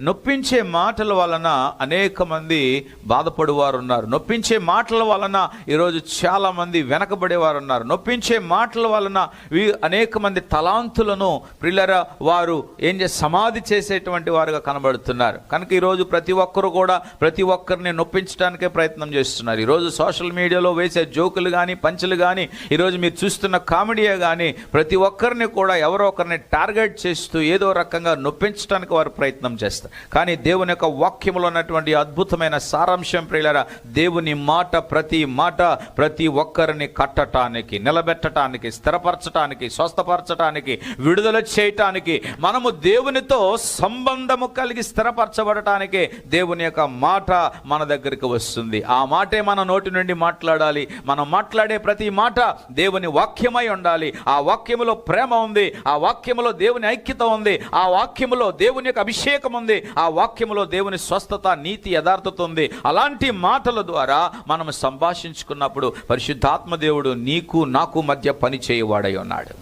నొప్పించే మాటల వలన అనేక మంది బాధపడేవారు ఉన్నారు. నొప్పించే మాటల వలన ఈరోజు చాలా మంది వెనకబడేవారు ఉన్నారు. నొప్పించే మాటల వలన అనేక మంది తలాంతులను ప్రియులారా వారు సమాధి చేసేటువంటి వారుగా కనబడుతున్నారు. కనుక ఈరోజు ప్రతి ఒక్కరు కూడా ప్రతి ఒక్కరిని నొప్పించడానికే ప్రయత్నం చేస్తున్నారు. ఈరోజు సోషల్ మీడియాలో వేసే జోకులు కానీ పంచులు కానీ ఈరోజు మీరు చూస్తున్న కామెడీయే కానీ ప్రతి ఒక్కరిని కూడా ఎవరో ఒకరిని టార్గెట్ చేస్తూ ఏదో రకంగా నొప్పించడానికి వారు ప్రయత్నం చేస్తారు. కానీ దేవుని యొక్క వాక్యంలో ఉన్నటువంటి అద్భుతమైన సారాంశం ప్రియులారా, దేవుని మాట ప్రతి ఒక్కరిని కట్టడానికి, నిలబెట్టడానికి, స్థిరపరచడానికి, స్వస్థపరచడానికి, విడుదల చేయటానికి, మనము దేవునితో సంబంధము కలిగి స్థిరపరచబడటానికి దేవుని యొక్క మాట మన దగ్గరికి వస్తుంది. ఆ మాటే మన నోటి నుండి మాట్లాడాలి. మనం మాట్లాడే ప్రతి మాట దేవుని వాక్యమై ఉండాలి. ఆ వాక్యములో ప్రేమ ఉంది, ఆ వాక్యములో దేవుని ఐక్యత ఉంది, ఆ వాక్యములో దేవుని యొక్క అభిషేకం ఉంది, ఆ వాక్యములో దేవుని స్వస్థత, నీతి, యథార్థత ఉంది. అలాంటి మాటల ద్వారా మనం సంభాషించుకున్నప్పుడు పరిశుద్ధాత్మ దేవుడు నీకు నాకు మధ్య పని చేయవాడై ఉన్నాడు.